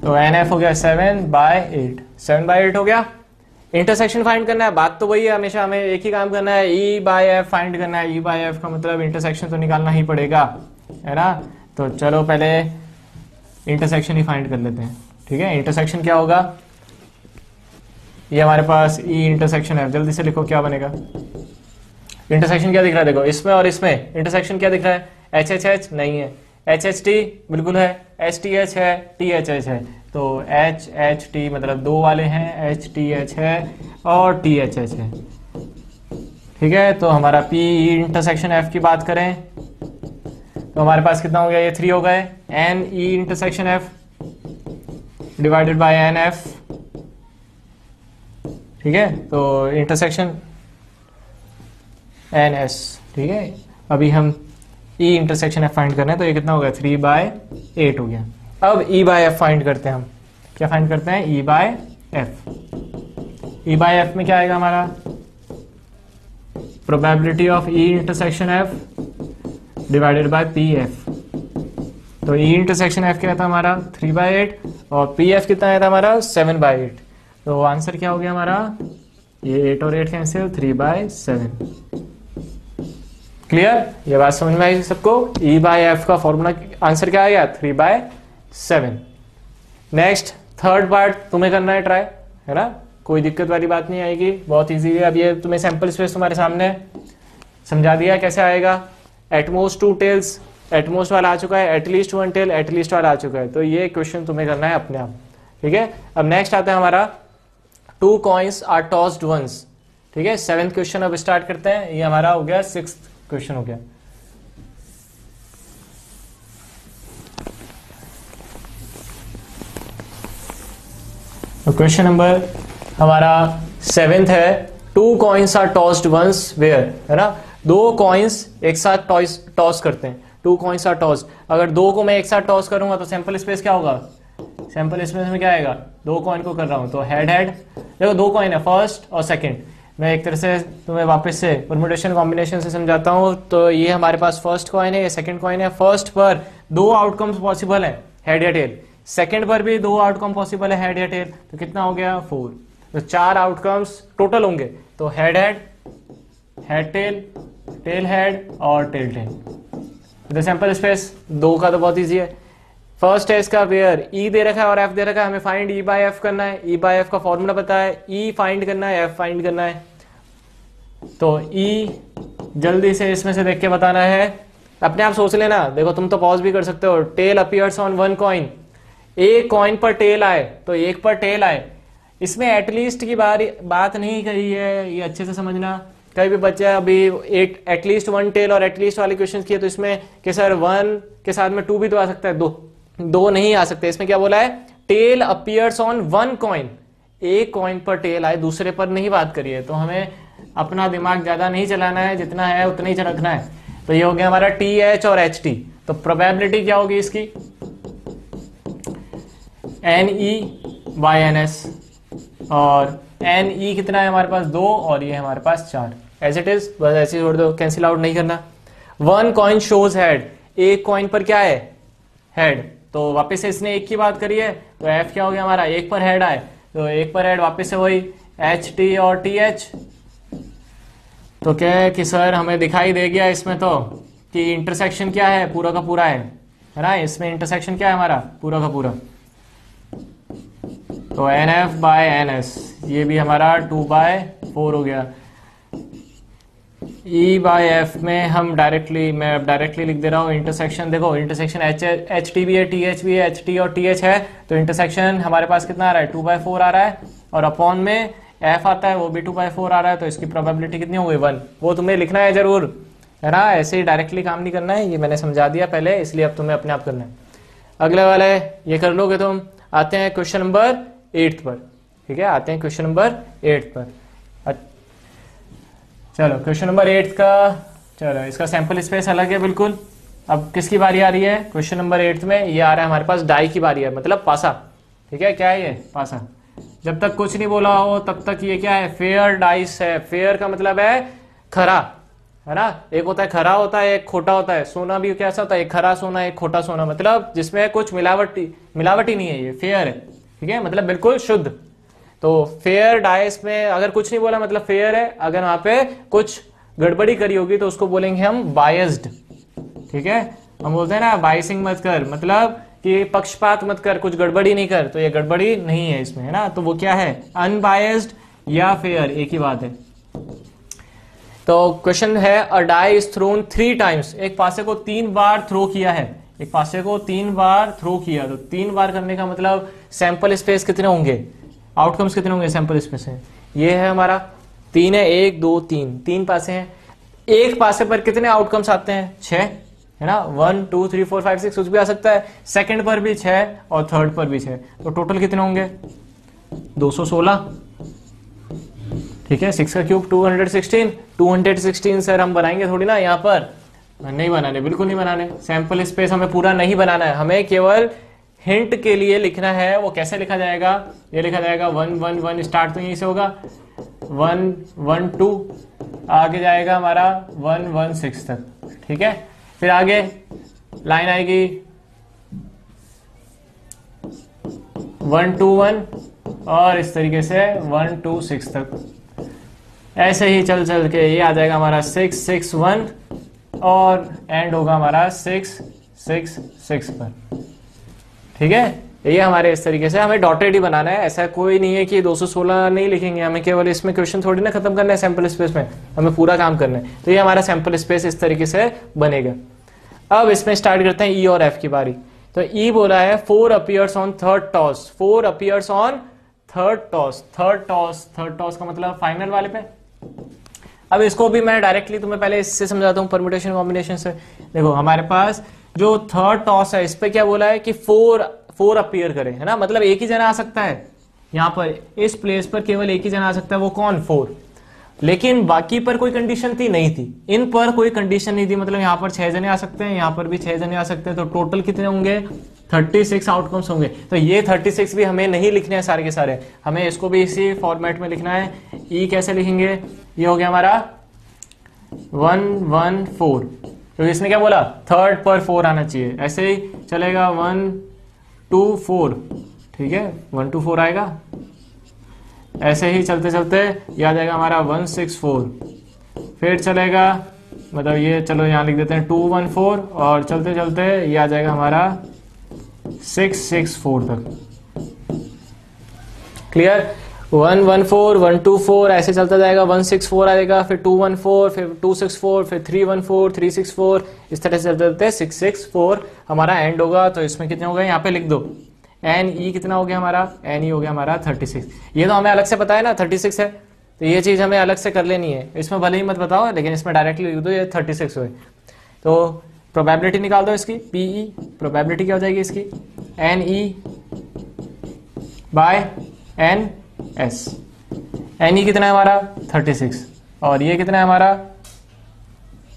तो एन एफ हो गया 7/8, 7/8 हो गया। इंटरसेक्शन फाइंड करना है, बात तो वही है, हमेशा हमें एक ही काम करना है, ई बाय एफ फाइंड करना है। ई बाय एफ का मतलब इंटरसेक्शन तो निकालना ही पड़ेगा, है ना। तो चलो पहले इंटरसेक्शन ही फाइंड कर लेते हैं, ठीक है। इंटरसेक्शन क्या होगा, ये हमारे पास ई इंटरसेक्शन है, जल्दी से लिखो क्या बनेगा। इंटरसेक्शन क्या दिख रहा है, देखो इसमें और इसमें इंटरसेक्शन क्या दिख रहा है, एच एच एच नहीं है, एच एच टी बिल्कुल है, एच टी एच है, टी एच एच है। तो एच एच टी मतलब दो वाले हैं, एच टी एच है और टी एच एच है, ठीक है। तो हमारा पी इंटरसेक्शन एफ की बात करें तो हमारे पास कितना हो गया, ये 3 हो गए। N E intersection F divided by n F, ठीक है। तो इंटरसेक्शन एन एस, ठीक है। अभी हम ई इंटरसेक्शन एफ फाइंड करना है, तो ये कितना हो गया, 3/8 हो गया। अब ई बाय एफ फाइंड करते हैं हम, क्या फाइंड करते हैं, ई by F. E by F में क्या आएगा हमारा, probability of E intersection F divided by P F. तो ई इंटरसेक्शन एफ क्या था हमारा 3/8 और पी एफ कितना आया था हमारा 7/8। तो आंसर क्या हो गया हमारा, ये 8 और 8 कैंसिल, 3/7। क्लियर, ये बात समझ में आई सबको। ई बाय एफ का फॉर्मूला आंसर क्या आ गया, 3/7। नेक्स्ट थर्ड पार्ट तुम्हें करना है ट्राई, है ना, कोई दिक्कत वाली बात नहीं आएगी, बहुत इजी है। अब ये तुम्हें सैंपल स्पेस तुम्हारे सामने समझा दिया कैसे आएगा। एटमोस्ट 2 टेल्स, एटमोस्ट वाला आ चुका है, एटलीस्ट 1 टेल, एटलीस्ट वाला आ चुका है। तो ये क्वेश्चन तुम्हें करना है अपने आप, ठीक है। अब नेक्स्ट आता है हमारा 2 कॉइन्स आर टॉस्ड वंस, ठीक है। 7th क्वेश्चन अब स्टार्ट करते हैं, ये हमारा हो गया 6th क्वेश्चन हो गया। तो क्वेश्चन नंबर हमारा 7th है, 2 coins are tossed once where, है ना। 2 कॉइन्स एक साथ टॉस करते हैं, 2 कॉइन्स आर टॉस्ड। अगर 2 को मैं एक साथ टॉस करूंगा तो सैंपल स्पेस क्या होगा, सैंपल स्पेस में क्या आएगा, 2 कॉइन को कर रहा हूं तो हेड हेड। देखो 2 कॉइन है, फर्स्ट और सेकंड। मैं एक तरह से तुम्हें वापस से परम्यूटेशन कॉम्बिनेशन से समझाता हूं। तो ये हमारे पास फर्स्ट कॉइन है, ये सेकंड कॉइन है। फर्स्ट पर 2 आउटकम्स पॉसिबल है, हेड या टेल। सेकंड पर भी 2 आउटकम पॉसिबल है, हेड या टेल। तो कितना हो गया 4। तो 4 आउटकम्स टोटल होंगे, तो head head, head tail, tail head और टेल टेल। सैंपल स्पेस 2 का तो बहुत ईजी है। फर्स्ट है इसका वेयर, ई दे रखा है और एफ दे रखा है, हमें फाइंड ई बाय एफ करना है। ई बाय एफ का फॉर्मूला पता है, ई फाइंड करना है, एफ फाइंड करना है। तो ई जल्दी से इसमें से देख के बताना है, अपने आप सोच लेना। देखो तुम तो पॉज भी कर सकते हो। टेल अपीयर्स ऑन 1 कॉइन, एक कॉइन पर टेल आए तो एक पर टेल आए। इसमें एटलीस्ट की बात नहीं कही है, ये अच्छे से समझना। कई भी बच्चे अभी एटलीस्ट 1 टेल और एटलीस्ट वाले क्वेश्चन किए तो इसमें कि सर 1 के साथ में 2 भी तो आ सकता है, 2 नहीं आ सकते। इसमें क्या बोला है, टेल अपीयर्स ऑन 1 कॉइन, एक कॉइन पर टेल आए, दूसरे पर नहीं बात करिए। तो हमें अपना दिमाग ज्यादा नहीं चलाना है, जितना है उतना ही रखना है। तो ये हो गया हमारा टी एच और एच टी। तो प्रोबेबिलिटी क्या होगी इसकी, n E by n S, और एन ई कितना है हमारे पास 2 और ये हमारे पास 4। एज इट इज, बस ऐसे ही छोड़ दो, कैंसिल आउट नहीं करना। 1 कॉइन शोज हेड, एक कॉइन पर क्या है, हेड। तो वापस से इसने एक की बात करी है, तो एफ क्या हो गया हमारा, एक पर हेड आए तो एक पर हेड, वापस से वही एच टी और टी एच। तो क्या है कि सर हमें दिखाई दे गया इसमें तो कि इंटरसेक्शन क्या है, पूरा का पूरा है ना। इसमें इंटरसेक्शन क्या है हमारा, पूरा का पूरा। तो n F by n S, ये भी हमारा 2/4 हो गया। ई बाय एफ में हम मैं डायरेक्टली लिख दे रहा हूँ इंटरसेक्शन। देखो इंटरसेक्शन एच टी भी है, टी एच भी है, एच टी और टी एच है। तो इंटरसेक्शन हमारे पास कितना आ रहा है, 2/4 आ रहा है, और अपॉन में एफ आता है वो भी 2/4 आ रहा है। तो इसकी प्रोबेबिलिटी कितनी हो गई, 1। वो तुम्हें लिखना है जरूर, है ना, ऐसे ही डायरेक्टली काम नहीं करना है। ये मैंने समझा दिया पहले, इसलिए अब तुम्हें अपने आप करना है। अगले वाले ये कर लोगे तुम। आते हैं क्वेश्चन नंबर 8 पर, ठीक है, आते हैं क्वेश्चन नंबर 8 पर। चलो क्वेश्चन नंबर 8 का, चलो इसका सैंपल स्पेस अलग है बिल्कुल। अब किसकी बारी आ रही है, क्वेश्चन नंबर 8 में ये आ रहा है हमारे पास डाई की बारी है, मतलब पासा, ठीक है। क्या है ये, पासा। जब तक कुछ नहीं बोला हो तब तक ये क्या है, फेयर डाइस है। फेयर का मतलब है खरा, है ना। एक होता है खरा होता है, एक खोटा होता है। सोना भी कैसा होता है, एक खरा सोना एक खोटा सोना, मतलब जिसमें कुछ मिलावटी नहीं है, ये फेयर है, ठीक है, मतलब बिल्कुल शुद्ध। तो फेयर डाइस में अगर कुछ नहीं बोला मतलब फेयर है, अगर वहां पे कुछ गड़बड़ी करी होगी तो उसको बोलेंगे हम बायस्ड, ठीक है। हम बोलते हैं ना बाइसिंग मत कर, मतलब कि पक्षपात मत कर, कुछ गड़बड़ी नहीं कर, तो ये गड़बड़ी नहीं है इसमें, है ना। तो वो क्या है, अनबायस्ड या फेयर, एक ही बात है। तो क्वेश्चन है अ डाई इज थ्रोन 3 टाइम्स, एक पासे को 3 बार थ्रो किया है, एक पासे को 3 बार थ्रो किया, तो 3 बार करने का मतलब सैंपल स्पेस कितने होंगे, आउटकम्स कितने होंगे सैंपल स्पेस में। ये है हमारा 3 है, 1 2 3, 3 पासे हैं, एक पासे पर कितने आउटकम्स आते हैं, 6, है ना। 1 2 3 4 5 6 कुछ भी आ सकता है, सेकंड पर भी 6 और थर्ड पर भी 6, तो टोटल कितने होंगे 216, ठीक है। 6 का क्यूब 216, 216 सर हम बनाएंगे थोड़ी ना, यहाँ पर नहीं बनाने, बिल्कुल नहीं बनाने। सैंपल स्पेस हमें पूरा नहीं बनाना है, हमें केवल हिंट के लिए लिखना है। वो कैसे लिखा जाएगा, ये लिखा जाएगा 1 1 1, स्टार्ट तो यहीं से होगा, 1 1 2, आगे जाएगा हमारा 1 1 6 तक, ठीक है। फिर आगे लाइन आएगी 1 2 1 और इस तरीके से 1 2 6 तक, ऐसे ही चल चल के ये आ जाएगा हमारा 6 6 1 और एंड होगा हमारा 6 6 6 पर, ठीक है। ये हमारे इस तरीके से हमें डॉटेड ही बनाना है, ऐसा कोई नहीं है कि 216 नहीं लिखेंगे, हमें केवल इसमें क्वेश्चन थोड़ी ना खत्म करना है सैंपल स्पेस में, हमें पूरा काम करना है। तो ये हमारा सैंपल स्पेस इस तरीके से बनेगा। अब इसमें स्टार्ट करते हैं ई और एफ की बारी। तो ई बोला है 4 appears on third toss, 4 appears on third toss, third toss का मतलब फाइनल वाले पे। अब इसको भी मैं डायरेक्टली तुम्हें पहले इससे समझाता हूँ, परम्यूटेशन कॉम्बिनेशन से। देखो हमारे पास जो थर्ड टॉस है इस पे क्या बोला है कि 4 अपीयर करे, है ना, मतलब एक ही जना आ सकता है यहाँ पर, इस प्लेस पर केवल एक ही जना आ सकता है, वो कौन, 4। लेकिन बाकी पर कोई कंडीशन थी नहीं थी, इन पर कोई कंडीशन नहीं थी, मतलब यहाँ पर 6 जने आ सकते हैं, यहाँ पर भी 6 जने आ सकते हैं, तो टोटल कितने होंगे 36 आउटकम्स होंगे। तो ये 36 भी हमें नहीं लिखने हैं सारे के सारे, हमें इसको भी इसी फॉर्मेट में लिखना है। ई कैसे लिखेंगे, ये हो गया हमारा 1 1 4, तो इसने क्या बोला थर्ड पर 4 आना चाहिए, ऐसे ही चलेगा 1 2 4, ठीक है, 1 2 4 आएगा, ऐसे ही चलते चलते ये आ जाएगा हमारा 1 6 4, फिर चलेगा मतलब ये चलो यहाँ लिख देते हैं 2 1 4 और चलते चलते ये आ जाएगा हमारा 6 6 4 तक। क्लियर, 1 1 4 1 2 4 ऐसे चलता जाएगा, 1 6 4 आएगा, फिर 2 1 4, फिर 2 6 4, फिर 3 1 4 3 6 4, इस तरह से चलते चलते 6 6 4 हमारा एंड होगा। तो इसमें कितने हो गए यहाँ पे लिख दो, एन ई कितना हो गया हमारा, एन ई हो गया हमारा 36। ये तो हमें अलग से पता है ना 36 है, तो ये चीज हमें अलग से कर लेनी है, इसमें भले ही मत बताओ लेकिन इसमें डायरेक्टली लिख दो ये 36 हुए। तो प्रोबेबिलिटी निकाल दो इसकी, पीई प्रोबेबिलिटी क्या हो जाएगी इसकी, n E by n S. N E कितना है हमारा 36 और ये कितना है हमारा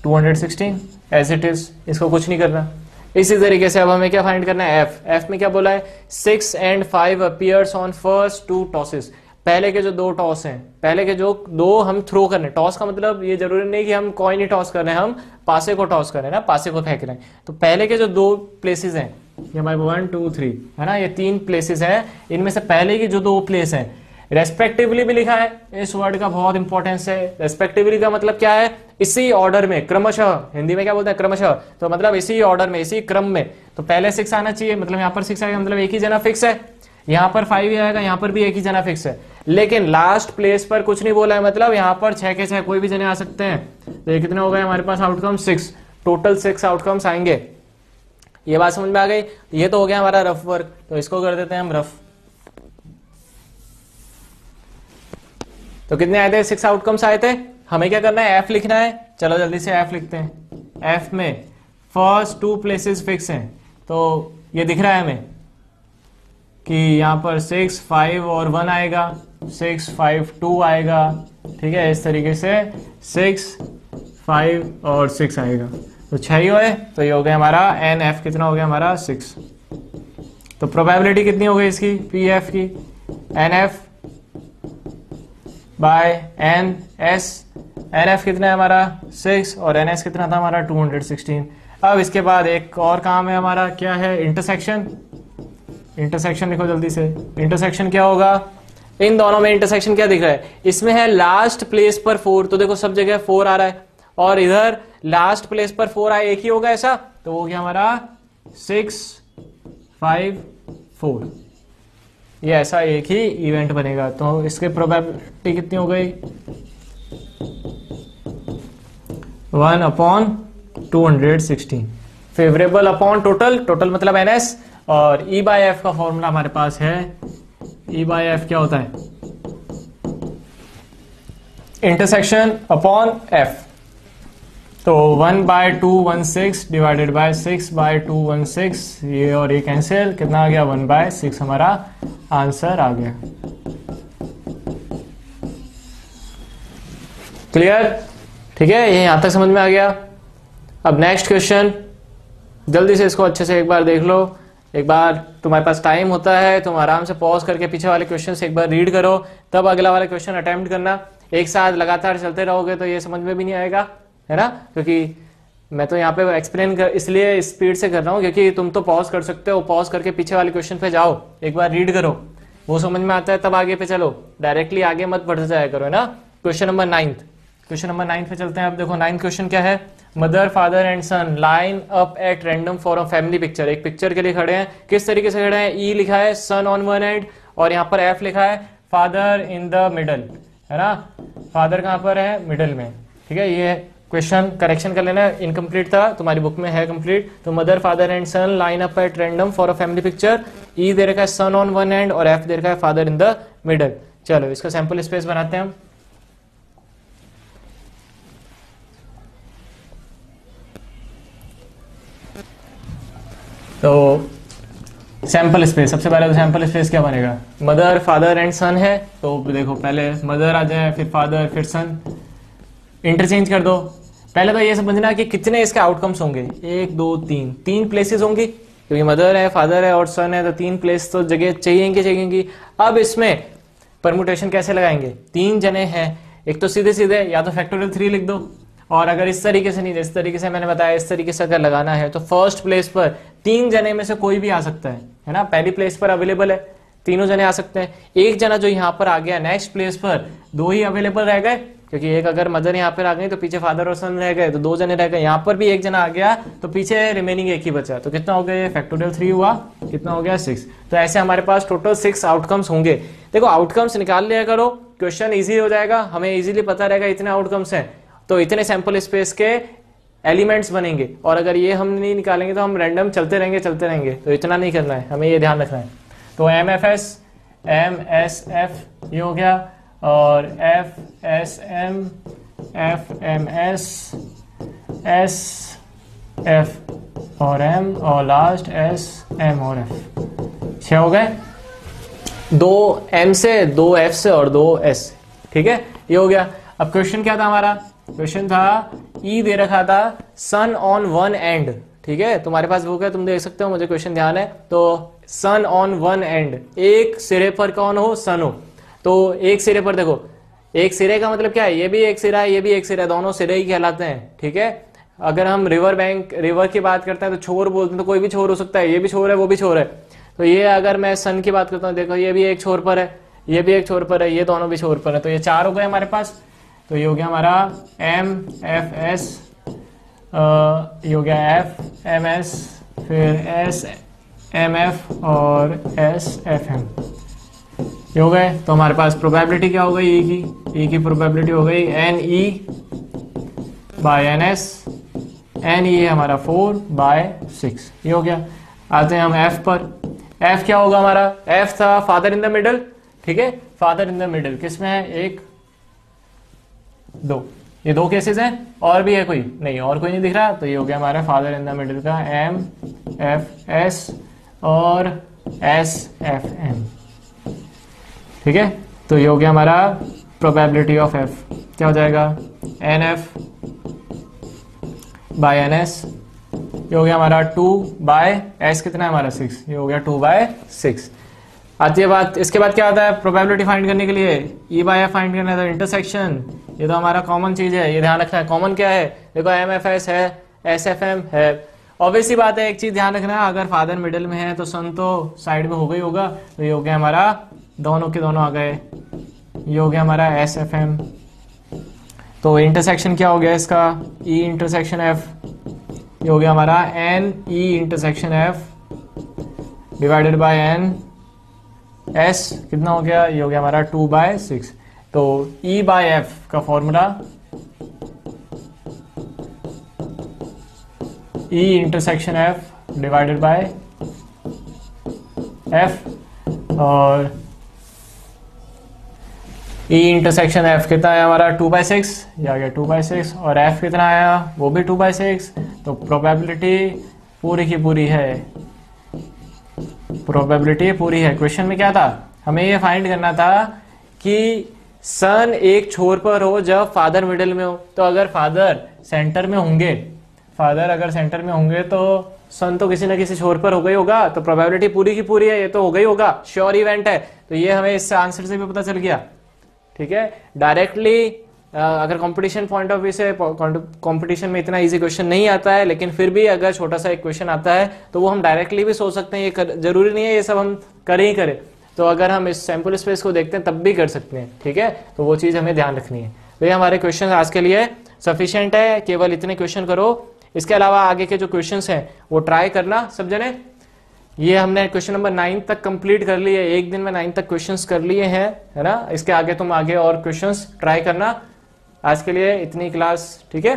216, एज इट इज, इसको कुछ नहीं करना। इसी तरीके से अब हमें क्या फाइंड करना है, एफ। एफ में क्या बोला है 6 and 5 appears on first 2 tosses, पहले के जो 2 टॉस हैं, पहले के जो 2 हम थ्रो कर रहे हैं। टॉस का मतलब ये जरूरी नहीं कि हम कॉइन ही टॉस कर रहे हैं, हम पासे को टॉस कर रहे हैं ना, पासे को फेंक रहे हैं। तो पहले के जो 2 प्लेसेस हैं, ये हमारे 1 2 3 है ना, ये 3 प्लेसेस हैं, इनमें से पहले की जो 2 प्लेस हैं रेस्पेक्टिवली भी लिखा है, इस वर्ड का बहुत इंपॉर्टेंस है। रेस्पेक्टिवली का मतलब क्या है, इसी ऑर्डर में, क्रमशः, हिंदी में क्या बोलते हैं क्रमशः, तो मतलब इसी ऑर्डर में, इसी क्रम में। तो पहले 6 आना चाहिए, मतलब यहाँ पर 6 आएगा, मतलब एक ही जना फिक्स है, यहाँ पर 5 आएगा, यहाँ पर भी एक ही जना फिक्स है। लेकिन लास्ट प्लेस पर कुछ नहीं बोला है, मतलब यहाँ पर 6 के 6 कोई भी जने आ सकते हैं। तो ये कितने हो गए हमारे पास आउटकम 6, टोटल 6 आउटकम्स आएंगे। ये बात समझ में आ गई। ये तो हो गया हमारा रफ वर्क, तो इसको कर देते हैं हम रफ। तो कितने आए थे, 6 आउटकम्स आए थे। हमें क्या करना है, एफ लिखना है, चलो जल्दी से एफ लिखते हैं। एफ में फर्स्ट 2 प्लेसेस फिक्स हैं, तो ये दिख रहा है हमें कि यहाँ पर 6 5 और 1 आएगा, 6 5 2 आएगा, ठीक है, इस तरीके से 6 5 और 6 आएगा, तो 6 ही हुए। तो ये हो गया हमारा एन एफ, कितना हो गया हमारा 6। तो प्रोबेबिलिटी कितनी हो गई इसकी, पी एफ की, n F by n S. N F कितना है हमारा 6 और एन एस कितना था हमारा 216। अब इसके बाद एक और काम है हमारा, क्या है, इंटरसेक्शन। इंटरसेक्शन लिखो जल्दी से। इंटरसेक्शन क्या होगा, इन दोनों में इंटरसेक्शन क्या दिख रहा है, इसमें है लास्ट प्लेस पर 4, तो देखो सब जगह 4 आ रहा है, और इधर लास्ट प्लेस पर 4 आए, एक ही होगा ऐसा, तो वो क्या हमारा 6 5 4, ये ऐसा एक ही इवेंट बनेगा। तो इसके प्रोबेबिलिटी कितनी हो गई 1/216। फेवरेबल अपॉन टोटल, टोटल मतलब एनएस, और ई बाय एफ का फॉर्मूला हमारे पास है, ई बाय एफ क्या होता है, इंटरसेक्शन अपॉन एफ। तो 1/216 डिवाइडेड बाय 6/216, ये और ये कैंसिल, कितना आ गया 1/6 हमारा आंसर आ गया। क्लियर, ठीक है, ये यहां तक समझ में आ गया। अब नेक्स्ट क्वेश्चन, जल्दी से इसको अच्छे से एक बार देख लो। एक बार तुम्हारे पास टाइम होता है, तुम आराम से पॉज करके पीछे वाले क्वेश्चन से एक बार रीड करो, तब अगला वाला क्वेश्चन अटेम्प्ट करना। एक साथ लगातार चलते रहोगे तो ये समझ में भी नहीं आएगा, है ना, क्योंकि मैं तो यहाँ पे एक्सप्लेन कर इसलिए स्पीड से कर रहा हूँ क्योंकि तुम तो पॉज कर सकते हो, पॉज करके पीछे वाले क्वेश्चन पे जाओ, एक बार रीड करो, वो समझ में आता है तब आगे पे चलो, डायरेक्टली आगे मत बढ़ते जाया करो, है ना। क्वेश्चन नंबर 9, क्वेश्चन नंबर 9 पे चलते हैं। अब देखो 9 क्वेश्चन क्या है, mother father and son line up at random for a family picture. एक पिक्चर के लिए खड़े हैं, किस तरीके से खड़े हैं, ई लिखा है सन ऑन वन एंड, और यहाँ पर एफ लिखा है फादर इन द मिडल, है ना, फादर कहाँ पर है, मिडल में, ठीक है। ये क्वेश्चन करेक्शन कर लेना, इनकम्प्लीट था, तुम्हारी बुक में है कंप्लीट। तो mother father and son line up at random for a family picture, E दे रखा है सन ऑन वन एंड और एफ दे रखा है फादर इन द मिडल। चलो इसका सैंपल स्पेस बनाते हैं हम। तो सैंपल स्पेस, सबसे पहले तो सैंपल स्पेस क्या बनेगा, मदर फादर एंड सन है, तो देखो पहले मदर आ जाए, फिर फादर, फिर सन, इंटरचेंज कर दो। पहले तो ये समझना कि कितने इसके आउटकम्स होंगे, 1 2 3, 3 प्लेसेस होंगी, क्योंकि मदर है, फादर है और सन है, तो 3 प्लेस तो जगह चाहिए। अब इसमें परमुटेशन कैसे लगाएंगे, 3 जने हैं, एक तो सीधे सीधे या तो फैक्टोरियल 3 लिख दो, और अगर इस तरीके से नहीं, जिस तरीके से मैंने बताया इस तरीके से अगर लगाना है तो फर्स्ट प्लेस पर 3 जने में से कोई भी आ सकता है ना, पहली प्लेस पर अवेलेबल है, तीनों जने आ सकते हैं। एक जना जो यहाँ पर आ गया नेक्स्ट प्लेस पर, 2 ही अवेलेबल रह गए, क्योंकि एक अगर मदर यहाँ पर आ गई तो पीछे फादर और सन रह गए, तो 2 जने रह गए, यहाँ पर भी एक जना आ गया तो पीछे रिमेनिंग एक ही बचा, तो कितना हो गया, फैक्टोरियल 3 हुआ, कितना हो गया 6। तो ऐसे हमारे पास टोटल 6 आउटकम्स होंगे। देखो आउटकम्स निकाल लिया करो, क्वेश्चन ईजी हो जाएगा, हमें इजीली पता रहेगा इतने आउटकम्स हैं, तो इतने सैंपल स्पेस के एलिमेंट्स बनेंगे। और अगर ये हम नहीं निकालेंगे तो हम रैंडम चलते रहेंगे, तो इतना नहीं करना है, हमें ये ध्यान रखना है। तो एम एस एफ ये हो गया, और F S M S F और एम, और लास्ट एस एम और एफ। 6 हो गए, 2 एम से, 2 एफ से और 2 एस, ठीक है, ये हो गया। अब क्वेश्चन क्या था हमारा, क्वेश्चन था ई दे रखा था सन ऑन वन एंड, ठीक है, तुम्हारे पास बुक है तुम देख सकते हो, मुझे क्वेश्चन ध्यान है। तो सन ऑन वन एंड, एक सिरे पर कौन हो, सन हो, तो एक सिरे पर देखो, एक सिरे का मतलब क्या है, ये भी एक सिरा है, ये भी एक सिरा है, दोनों सिरे ही कहलाते हैं, ठीक है। अगर हम रिवर की बात करते हैं तो छोर बोलते हैं, तो कोई भी छोर हो सकता है, ये भी छोर है वो भी छोर है। तो ये अगर मैं सन की बात करता हूँ, देखो ये भी एक छोर पर है, ये भी एक छोर पर है, ये दोनों भी छोर पर है, तो ये 4 हो गए हमारे पास। तो ये हो गया हमारा एम एफ एस, ये हो गया एफ एम एस, फिर एस एम एफ और एस एफ एम, ये हो गए। तो हमारे पास प्रोबेबिलिटी क्या हो गई, ई की प्रोबेबिलिटी हो गई n E by n S, n E है हमारा 4/6, ये हो गया। आते हैं हम एफ पर, एफ क्या होगा हमारा, एफ था फादर इन द मिडल, ठीक है, फादर इन द मिडल किसमें है, 1 2, ये 2 केसेस हैं, और भी है कोई नहीं, और कोई नहीं दिख रहा, तो ये हो गया हमारा फादर इन द मिडल का एम एफ एस और एस एफ एम, ठीक है। तो ये हो गया हमारा प्रोबेबिलिटी ऑफ एफ, क्या हो जाएगा, n F by n S, ये हो गया हमारा 2/s, कितना है हमारा 6, ये हो गया 2/6। आती है बात, इसके बाद क्या आता है प्रोबेबिलिटी फाइंड करने के लिए, ई बाय एफ फाइंड करना है, तो इंटरसेक्शन, ये तो हमारा कॉमन चीज है, ये ध्यान रखना है। कॉमन क्या है, देखो एम एफ एस है, एस एफ एम है। ऑब्वियसली बात है, एक चीज ध्यान रखना है, अगर फादर मिडिल में है तो सन तो साइड में हो गई होगा, तो ये हो गया हमारा दोनों के दोनों आ गए, ये हो गया हमारा एस एफ एम। तो इंटरसेक्शन क्या हो गया इसका, ई इंटरसेक्शन एफ, ये हो गया हमारा n E intersection F divided by n S, कितना हो गया, ये हो गया हमारा 2/6। तो ई बाय एफ का formula E intersection F divided by F, और ई इंटरसेक्शन एफ कितना आया हमारा 2/6, ये आ गया 2/6, और एफ कितना आया वो भी 2/6। तो प्रोबेबिलिटी पूरी की पूरी है, प्रोबेबिलिटी पूरी है। क्वेश्चन में क्या था, हमें ये फाइंड करना था कि सन एक छोर पर हो जब फादर मिडिल में हो, तो अगर फादर सेंटर में होंगे, फादर अगर सेंटर में होंगे तो सन तो किसी ना किसी छोर पर हो गई होगा, तो प्रोबेबिलिटी पूरी की पूरी है, ये तो हो गई होगा, श्योर इवेंट है। तो ये हमें इस आंसर से भी पता चल गया, ठीक है। डायरेक्टली अगर कंपटीशन पॉइंट ऑफ व्यू से, कंपटीशन में इतना इजी क्वेश्चन नहीं आता है, लेकिन फिर भी अगर छोटा सा एक क्वेश्चन आता है तो वो हम डायरेक्टली भी सोच सकते हैं, ये जरूरी नहीं है ये सब हम करें ही करें, तो अगर हम इस सैंपल स्पेस को देखते हैं तब भी कर सकते हैं, ठीक है। तो वो चीज हमें ध्यान रखनी है। तो ये हमारे क्वेश्चन आज के लिए सफिशियंट है, केवल इतने क्वेश्चन करो। इसके अलावा आगे के जो क्वेश्चन हैं वो ट्राई करना सब जने। ये हमने क्वेश्चन नंबर 9 तक कंप्लीट कर लिए, एक दिन में 9 तक क्वेश्चंस कर लिए हैं, है ना। इसके आगे तुम आगे और क्वेश्चंस ट्राई करना। आज के लिए इतनी क्लास, ठीक है।